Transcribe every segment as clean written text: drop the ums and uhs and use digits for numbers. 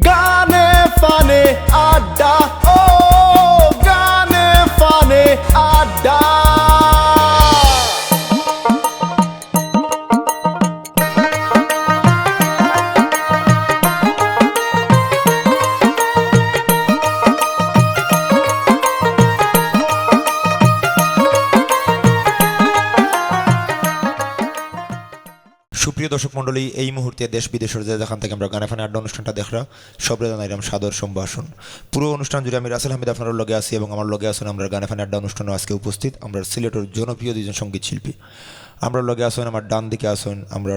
গানে ফানে আড্ডা, ও গানে ফানে আড্ডা। সুপ্রিয় দর্শক মণ্ডলী, এই মুহূর্তে দেশ বিদেশের যেখান থেকে আমরা গানে ফানে আড্ডা অনুষ্ঠানটা দেখরা সবরে জানাইলাম সাদর সম্ভাষণ। পুরো অনুষ্ঠান জুড়ে আমি রাসেল হামিদ আপনার লগে আছি এবং আমার লগে আছেন আমরা গানে ফানে আড্ডা অনুষ্ঠানে আজকে উপস্থিত আমরা সিলেটের জনপ্রিয় দুজন সঙ্গীত শিল্পী। আমরা লগে আসেন, আমার ডান দিকে আসেন আমরা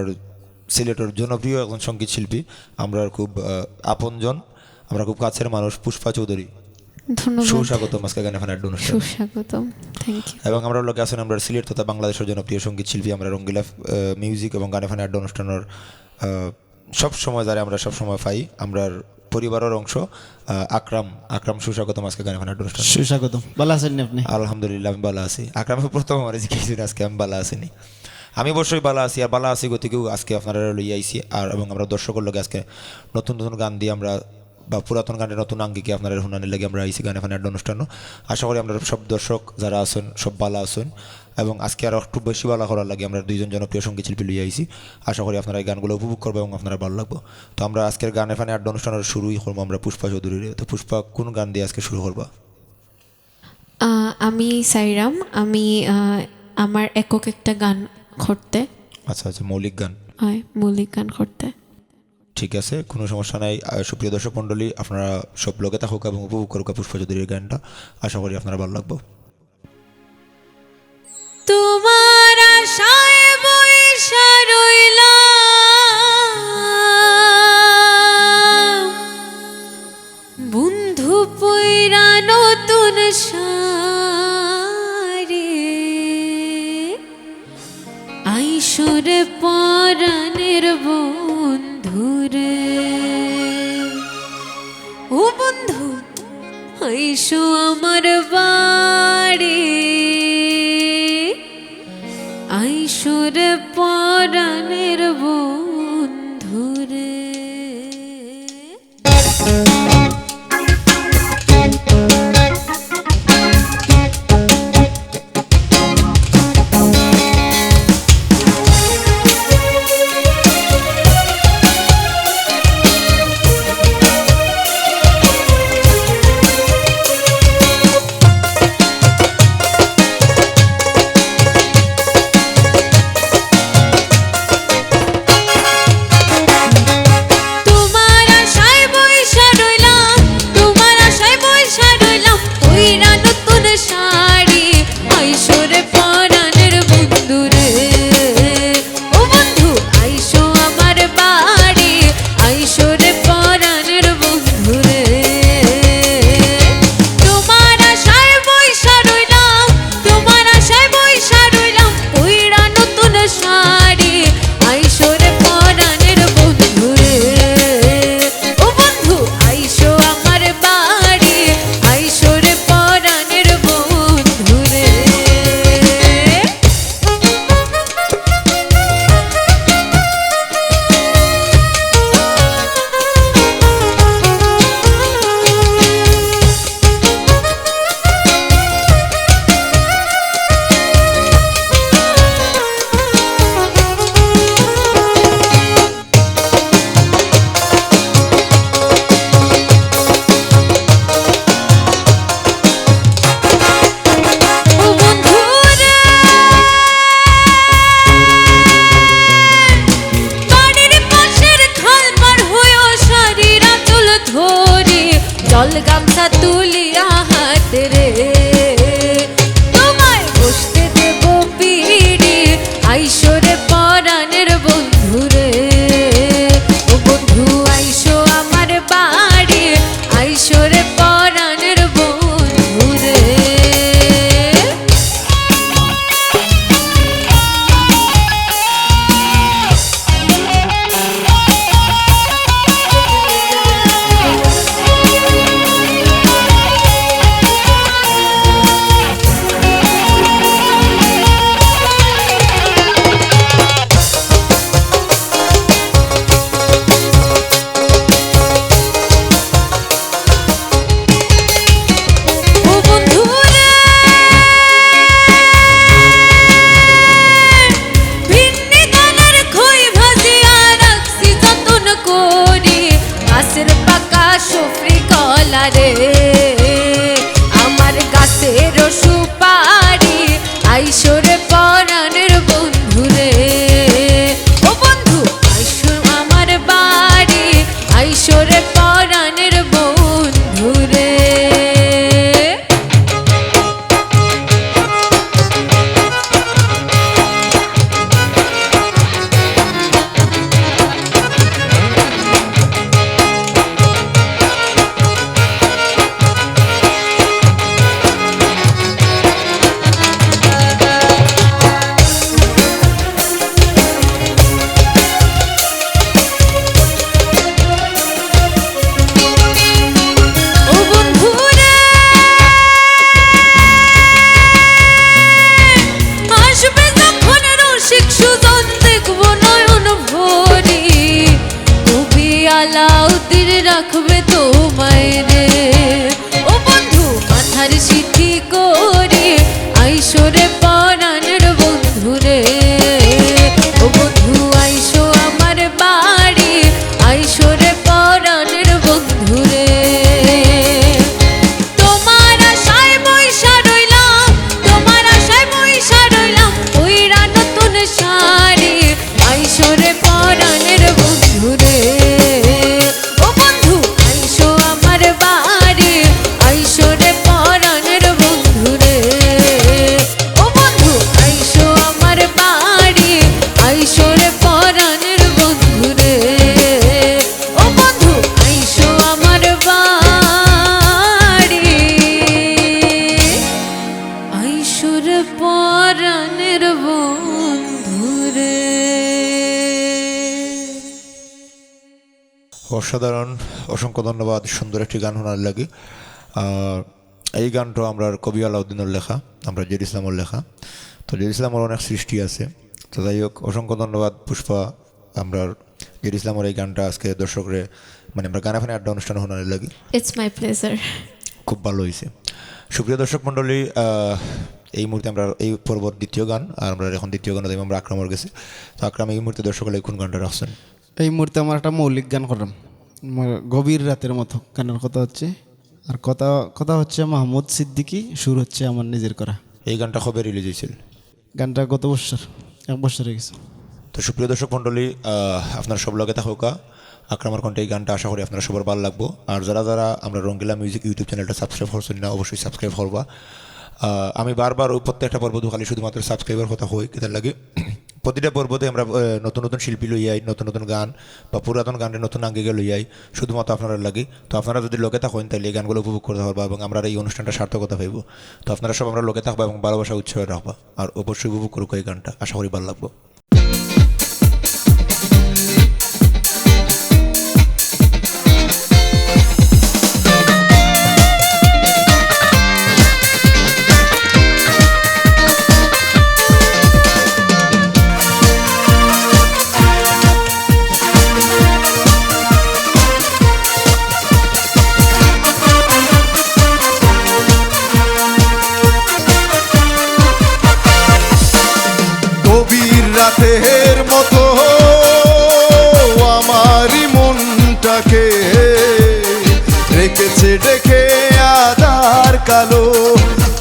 সিলেটের জনপ্রিয় একজন সঙ্গীত শিল্পী, আমরা খুব আপনজন, আমরা খুব কাছের মানুষ, পুষ্পা চৌধুরী। ধন্যবাদ, সুস্বাগতম আজকে গানে ফানে আড্ডা অনুষ্ঠান। সুস্বাগতম, থ্যাংক ইউ। এবং আমরা লোকে আছেন আমরা সিলেট তথা বাংলাদেশের জনপ্রিয় সঙ্গীত শিল্পী, আমরা রঙ্গিলা মিউজিক এবং গানে ফানে আড্ডা অনুষ্ঠানের সব সময় যারা আমরা সব সময় পাই আমরার পরিবারের অংশ। আকরাম সুস্বাগতম আজকে গানে ফানে আড্ডা অনুষ্ঠান। সুস্বাগতম। ভালো আছেন আপনি? আলহামদুলিল্লাহ আমি ভালো আছি। আকরাম প্রথম আমার কিছুদিন আজকে আমি ভালো আসিনি, আমি অবশ্যই ভালো আছি আর ভালো আছি গতিকেও আজকে আপনারা লইয়া আইছি আর এবং আমরা দর্শকের লোকে আজকে নতুন নতুন গান দিয়ে আমরা বা পুরাতন গানের নতুন আঙ্গিকে আপনারা শুনানির লাগে আমরা আইসি গানে ফানে আড্ডা অনুষ্ঠান। আশা করি আমরা সব দর্শক যারা আছেন সব ভালো আছেন এবং আজকে আরও একটু বেশি ভালো করার লাগে আমরা দুইজন জনপ্রিয় সঙ্গীত শিল্পী লিয়ে আইসি। আশা করি আপনারা এই গানগুলো উপভোগ করবো এবং আপনারা ভালো লাগবো। তো আমরা আজকের গানে ফানে আড্ডা অনুষ্ঠানের শুরুই করবো আমরা পুষ্পা চৌধুরীর। তো পুষ্পা, কোন গান দিয়ে আজকে শুরু করবা? আমি সাইরাম, আমি আমার একক একটা গান করতে। আচ্ছা আচ্ছা, মৌলিক গান, হয় মৌলিক গান করতে। ঠিক আছে, কোনো সমস্যা নাই। সুপ্রিয় দর্শক মণ্ডলী, আপনারা সব লোকে থাকুক এবং উপভোগ করুক পুষ্পা চৌধুরীর গানটা, আশা করি আপনারা ভালো লাগবো। তোমার আশায় বইসা রইলাম বন্ধু পইরা নতুন শাড়ি, আইসরে পরাণের বন্ধুরে। ও বন্ধু আইসো আমার বাড়ি, আইসরে পরাণের বন্ধুরে। তোমার আশায় বইসা রইলাম রে আমার গাছের সুপারি আইসরে পরাণের বন্ধু রে ও বন্ধু আইসো আমার বাড়ি আইসরে পরাণের বন্ধু রে আলাউদ্দিন রাখবে তোমায় রে ও বন্ধু মাথার সিদ্ধি করে আইসরে পরাণের বন্ধু রে ও বন্ধু আইসো আমার বাড়ি আইসরে পরাণের বন্ধু রে তোমার আশায় বইসা রইলাম তোমার আশায় বইসা রইলাম ওইরা নতুন শাড়ি আইসরে পরাণের বন্ধু রে অসাধারণ, অসংখ্য ধন্যবাদ। সুন্দর একটি গান শোনার লাগে। এই গানটা আমরা কবি আলাউদ্দিনের লেখা, আমরা জেড ইসলামের লেখা। তো জেড ইসলামের অনেক সৃষ্টি আছে। তো যাই হোক, অসংখ্য ধন্যবাদ পুষ্পা। আমরা জেড ইসলামের এই গানটা আজকে দর্শকরে মানে আমরা গানা ফানে আড্ডা অনুষ্ঠান শোনার লাগে। It's my pleasure. খুব ভালো হয়েছে। সুপ্রিয় দর্শক মণ্ডলী, এই মুহূর্তে আমরা এই পর্ব দ্বিতীয় গান, আর আমরা এখন দ্বিতীয় গান দেখব আমরা আকরামর গেছে। তো আকরাম, এই মুহূর্তে দর্শকরা কোন গানটা রাখছেন? এই মুহূর্তে আমার একটা মৌলিক গান করলাম, গভীর রাতের মতো গানের কথা হচ্ছে। আর কথা হচ্ছে মাহমুদ সিদ্দিকী, সুর হচ্ছে আমার নিজের করা। এই গানটা কবে রিলিজ হয়েছিল? গানটা গত বছর, 1 বছর হয়ে গেছে। তো সুপ্রিয় দর্শক মণ্ডলী, আপনার সব লগে থাকুকা আকরামার কণ্ঠে এই গানটা আশা করি আপনারা সবার ভালো লাগবো। আর যারা যারা আমরা রঙ্গিলা মিউজিক ইউটিউব চ্যানেলটা সাবস্ক্রাইব করছেন না, অবশ্যই সাবস্ক্রাইব করবা। আমি বারবার ওই প্রত্যেকটা পর্ব খালি শুধুমাত্র সাবস্ক্রাইবার কথা হই, কেতার লাগে প্রতিটা পর্বতে আমরা নতুন নতুন শিল্পী লই আই, নতুন নতুন গান বা পুরাতন গানের নতুন আঙ্গিকে লই আই শুধুমাত্র আপনারা লাগে। তো আপনারা যদি লোকে থাকেন তাহলে এই গানগুলো উপভোগ করতে পারবা এবং আমরা এই অনুষ্ঠানটা সার্থকতা পাইব। তো আপনারা সব আমরা লোকে থাকবা এবং ভালোবাসা উৎসাহ রাখবা, আর অবশ্যই উপভোগ করুক এই গানটা, আশা করি ভালো লাগবো। রাতের মতো আমারই মনটাকে রেখেছে ডেকে আধার কালো।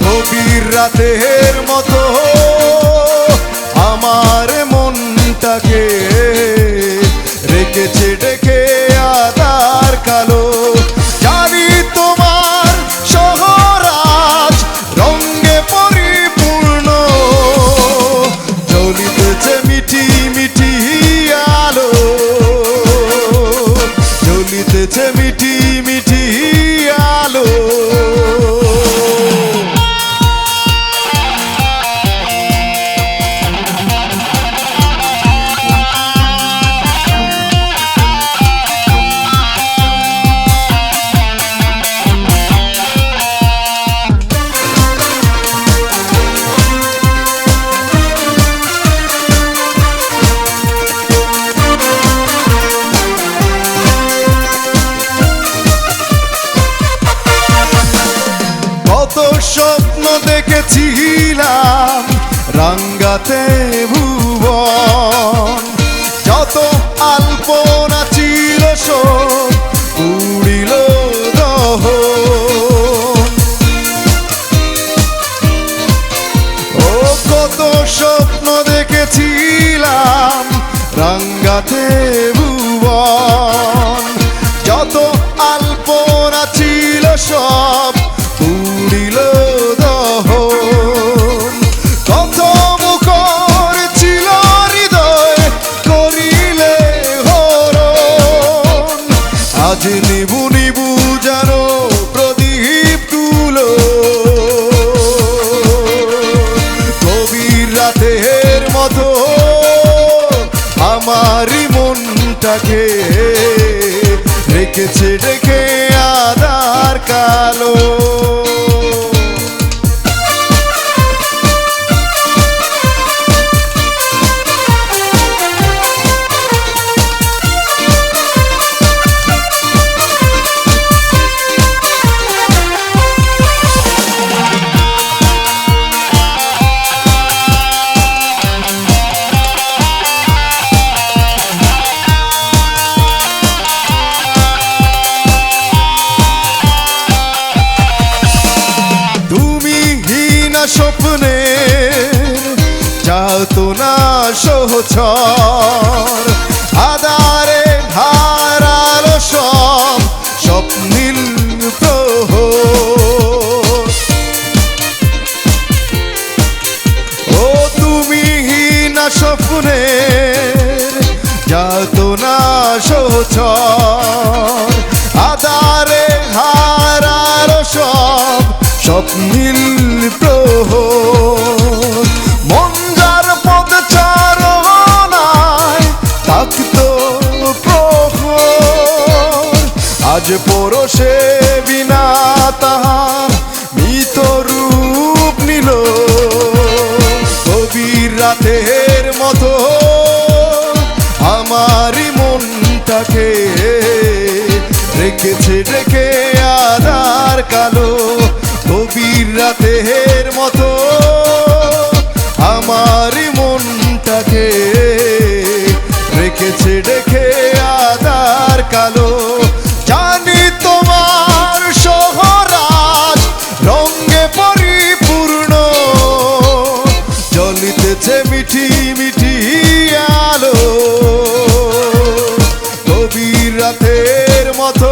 গভীর রাতের মতো আমার মনটাকে রেখেছে ডেকে আধার কালো। জানি তোমার শহর আজ রঙে পরিপূর্ণ, জ্বলিতেছে মিঠি মিঠি আলো, জ্বলিতেছে মিঠি মিঠি আলো। স্বপ্ন দেখেছিলাম রাঙ্গাতে ভুবন, যত আলপনা ছিল সব উড়িল দহন। রাতে ভুবন যত আলপনা ছিল সব পুরিল দহন কত মুখর ছিল হৃদয় করিলে হরণ আজ নিবু নিবু জানো প্রদীপ তুলো গভীর রাতের মতো আমারই মনটাকে রেখেছে ডেকে আধার কালো স্বপ্নে যাতো না সহচর আধারে হারালো সব স্বপ্নীল প্রহর ও তুমি না স্বপ্নে যাতো না সহচর আধারে হারালো সব স্বপ্নীল প্রহর মন যার পদ চারণায় থাকতো প্রহর আজ পরশে বিনা তাহার মৃত রূপ নিল গভীর রাতের মতো আমারই মনটাকে রেখেছে ডেকে আধার কালো গভীর রাতের মতো আমারই মনটাকে রেখেছে ডেকে আধার কালো জানি তোমার শহরাজ রঙে পরিপূর্ণ জ্বলিতেছে মিঠি মিঠি আলো গভীর রাতের মতো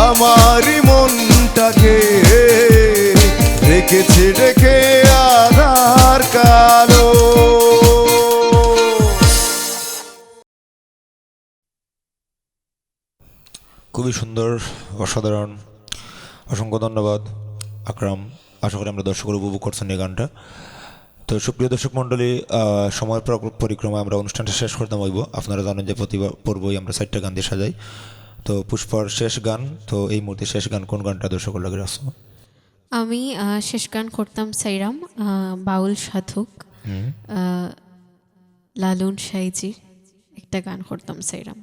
আমারই মনটাকে রেখেছে ডেকে আধার কালো খুবই সুন্দর, অসাধারণ। অসংখ্য ধন্যবাদ আকরাম। আশা করি আমরা দর্শকরা উপভোগ করছেন এই গানটা। তো সুপ্রিয় দর্শক মণ্ডলী, সময় পরিক্রমায় আমরা অনুষ্ঠানটা শেষ করতে হইব। আপনারা জানেন যে প্রতি পর্বই আমরা 4টা গান দিয়ে সাজাই। তো পুষ্পার শেষ গান, তো এই মুহূর্তে শেষ গান কোন গানটা দর্শকের লাগে রাখছো? আমি শেষ গান করতাম সাইরাম বাউল সাধক লালন সাইজির একটা গান করতাম সাইরাম।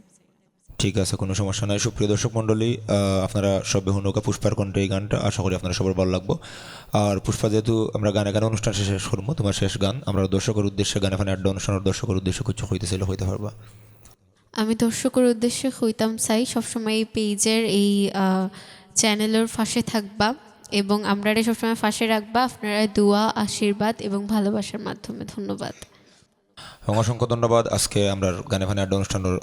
ঠিক আছে, কোনো সমস্যা নাই। সুপ্রিয় দর্শক মণ্ডলী, আপনারা সবে হুনকা পুষ্পার কণ্ঠে এই গানটা, আশা করি আপনারা সবার ভালো লাগবো। আর পুষ্পা, যেহেতু আমরা গানে গানে অনুষ্ঠান শেষ করবো, তোমার শেষ গান আমরা দর্শকের উদ্দেশ্যে গানে ফানে আড্ডা অনুষ্ঠানের দর্শকের উদ্দেশ্যে কিছু হইতেছিল হইতে পারবা? আমি দর্শকের উদ্দেশ্যে হইতাম চাই সবসময় এই পেজের এই চ্যানেলের ফাঁসে থাকবা এবং আমরা সবসময় ফাঁসে রাখবা আপনারা দোয়া, আশীর্বাদ এবং ভালোবাসার মাধ্যমে। ধন্যবাদ এবং অসংখ্য ধন্যবাদ। আজকে আমরা গানে ফানে আড্ডা অনুষ্ঠানের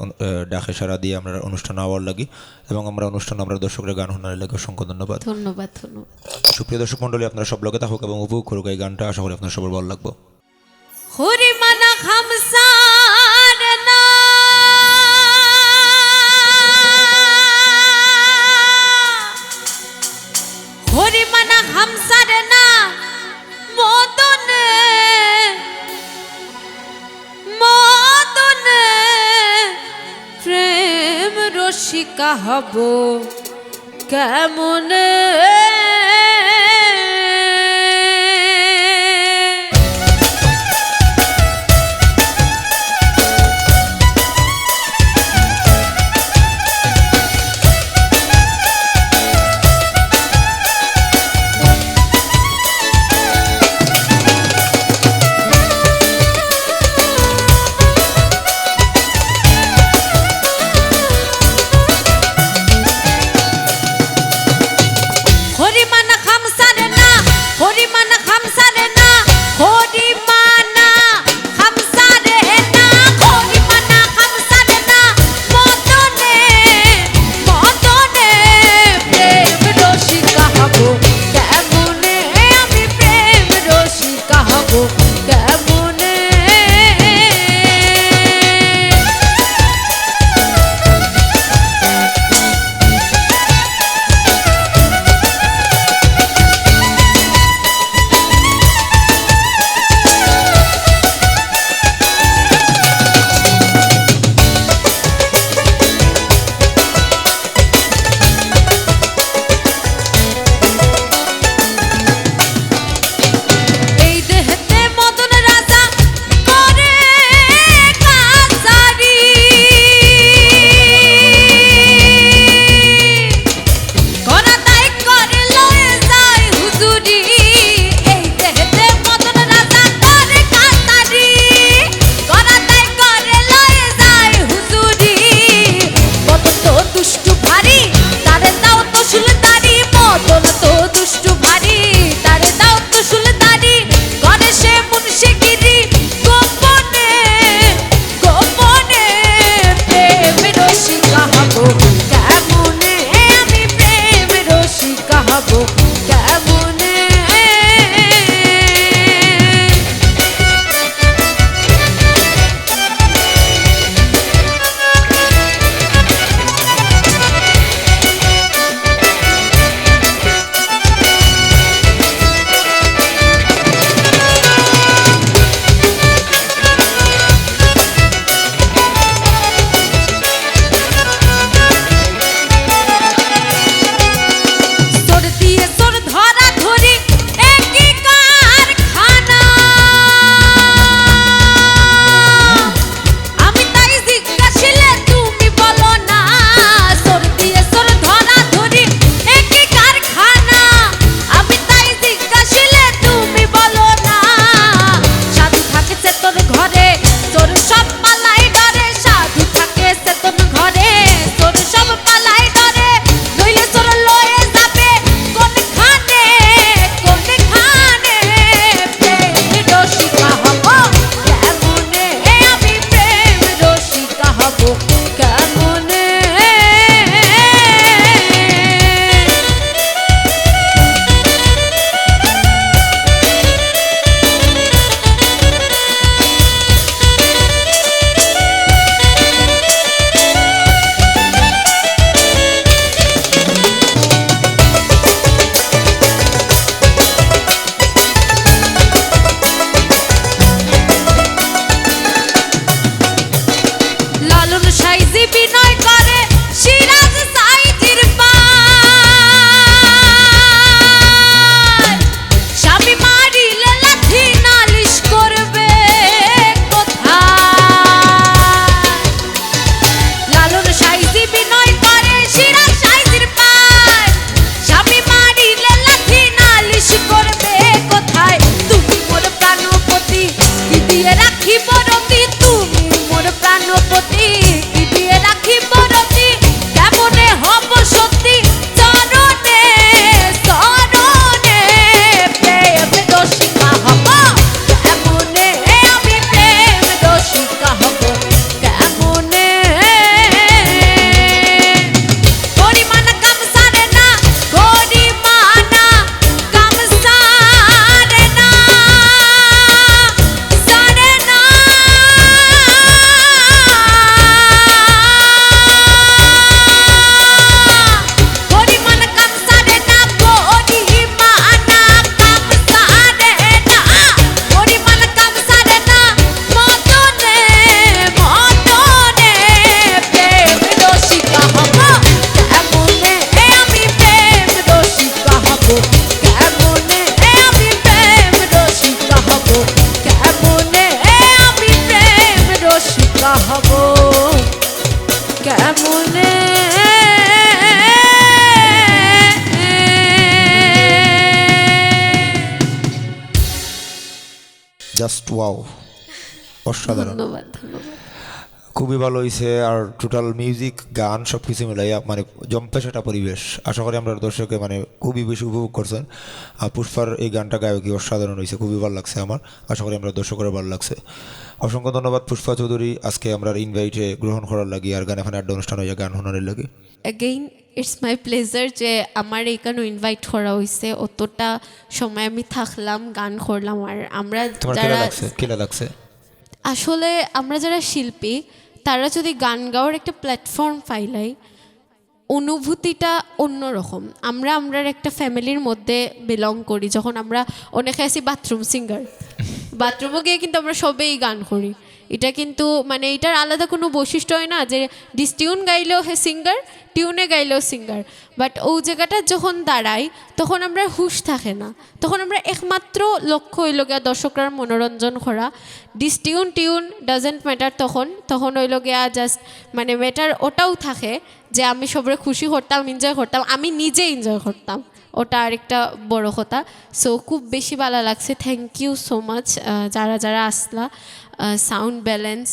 ডাকে সারা দিয়ে আমরা অনুষ্ঠান আওয়ার লাগি এবং আমরা অনুষ্ঠান আমরা দর্শকরা গান শোনার লাগে। অসংখ্য ধন্যবাদ। ধন্যবাদ ধন্যবাদ। সুপ্রিয় দর্শক মণ্ডলী, আপনারা সব লোকে থাকুক এবং উপভোগ করুক এই গানটা। আশা করি আপনার সবার ভালো লাগবে। হরি মানা খামসার না হরি মানা খামসার না মদনে মদনে প্রেম রসিকা হব কেমনে জাস্ট ওয়াও, অসাধারণ, ধন্যবাদ ধন্যবাদ। খুবই ভালো হয়েছে। আর টোটাল মিউজিক গান সব কিছু মিলাইয়া মানে জম্পেশ একটা পরিবেশ। আশা করি আমরা দর্শকে মানে খুবই বেশি উপভোগ করছেন। আর পুষ্পার এই গানটা গায়কই অসাধারণ হয়েছে, খুবই ভালো লাগছে আমার। আশা করি আমরা দর্শকের ভালো লাগছে। অসংখ্য ধন্যবাদ পুষ্পা চৌধুরী আজকে আমরা ইনভাইটে গ্রহণ করার লাগি আর গান এখানে আড্ডা অনুষ্ঠান হইয়া গান শোনানোর লাগি। অ্যাগেইন ইটস মাই প্লেজার যে আমার এখানে ইনভাইট করা হয়েছে, অতটা সময় আমি থাকলাম, গান করলাম। আর আমরা তোমার যারা কেলা লাগছে আসলে আমরা যারা শিল্পী তারা যদি গান গাওয়ার একটা প্ল্যাটফর্ম পাইলাই, অনুভূতিটা অন্যরকম। আমরার একটা ফ্যামিলির মধ্যে বিলং করি। যখন আমরা অনেকে আছি বাথরুম সিঙ্গার, বাথরুমে গিয়ে কিন্তু আমরা সবেই গান করি। এটা কিন্তু মানে এটার আলাদা কোনো বৈশিষ্ট্য হয় না যে ডিসটিউন গাইলেও হে সিঙ্গার, টিউনে গাইলেও সিঙ্গার। বাট ওই জায়গাটা যখন দাঁড়াই তখন আমরা হুশ থাকে না, তখন আমরা একমাত্র লক্ষ্য হইল গিয়া দর্শকরার মনোরঞ্জন করা। ডিসটিউন টিউন ডাজেন্ট ম্যাটার, তখন হইল গিয়া জাস্ট মানে ম্যাটার ওটাও থাকে যে আমি সবরে খুশি করতাম, এনজয় করতাম, আমি নিজে এনজয় করতাম, ওটা আরেকটা বড় কথা। সো খুব বেশি ভালো লাগছে। থ্যাংক ইউ সো মাচ যারা যারা আসলা। সাউন্ড ব্যালেন্স,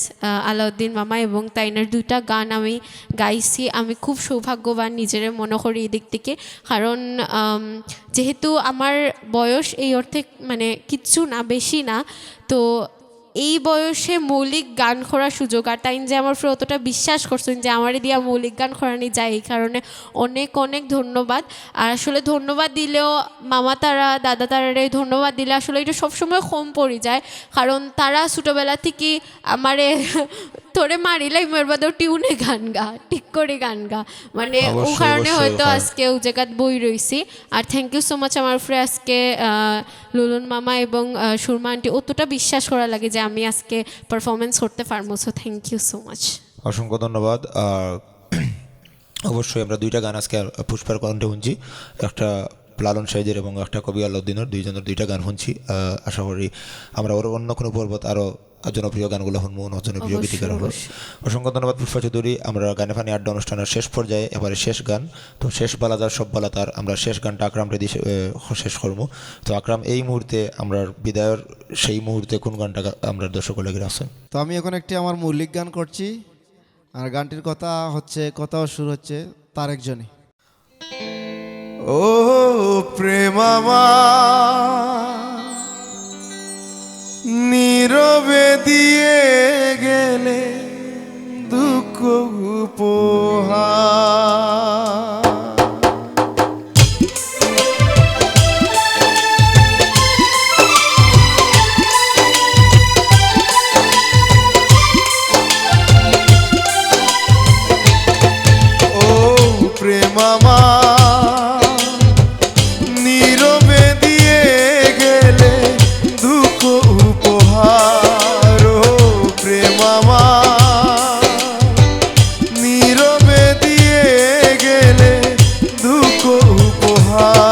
আলাউদ্দিন মামা এবং তাইনার দুইটা গান আমি গাইছি। আমি খুব সৌভাগ্যবান নিজের মনে করি এই দিক থেকে, কারণ যেহেতু আমার বয়স এই অর্থে মানে কিচ্ছু না, বেশি না, তো এই বয়সে মৌলিক গান করার সুযোগ, আর তাই যে আমার উপরে অতটা বিশ্বাস করছেন যে আমারে দিয়া মৌলিক গান করানি যায়, এই কারণে অনেক অনেক ধন্যবাদ। আর আসলে ধন্যবাদ দিলেও মামা তারা দাদা তারারে ধন্যবাদ দিলে আসলে এটা সবসময় কম পড়ে যায়, কারণ তারা ছোটোবেলা থেকে আমারে তোরে মারিলাই মেরবাদেও টিউনে গান গা, ঠিক করে গান গা, মানে ও কারণে হয়তো আজকে ও জায়গাত বই রয়েছি। আর থ্যাংক ইউ সো মাচ আমার উপরে আজকে লুলুন মামা এবং সুরমা আন্টি অতটা বিশ্বাস করা লাগে যে আমি আজকে পারফরমেন্স করতে পারবো। So thank you so much, অসংখ্য ধন্যবাদ। আর অবশ্যই আমরা দুইটা গান আজকে পুষ্পার কণ্ঠে শুনছি, একটা লালন সাইজের এবং একটা কবি আলাউদ্দিনের, দুইজনের দুইটা গান শুনছি। আশা করি আমরা ওর অন্য কোনো পর্বত আরও জনপ্রিয় গানগুলো শুনবো, জনপ্রিয় গীতিকার হলো। অসংখ্য ধন্যবাদ পুষ্পা চৌধুরী। আমরা গানে ফানি আড্ডা অনুষ্ঠানের শেষ পর্যায়ে এবারে শেষ গান, তো শেষ বালা যার সব বালা তার, আমরা শেষ গানটা আকরামরে দিয়ে শেষ করবো। তো আকরাম এই মুহূর্তে আমরা বিদায়ের সেই মুহূর্তে কোন গানটা আমরা দর্শক লেগে আছেন? তো আমি এখন একটি আমার মৌলিক গান করছি, আর গানটির কথাও সুর হচ্ছে তার একজনই। ও প্রেমামা নীরবে দিয়ে গেলে দুঃখ উপহার, ও প্রেমামা নীরবে দিয়ে গেলে দুঃখ উপহার, ও প্রেমামা নীরবে দিয়ে গেলে দুঃখ উপহার।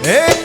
এক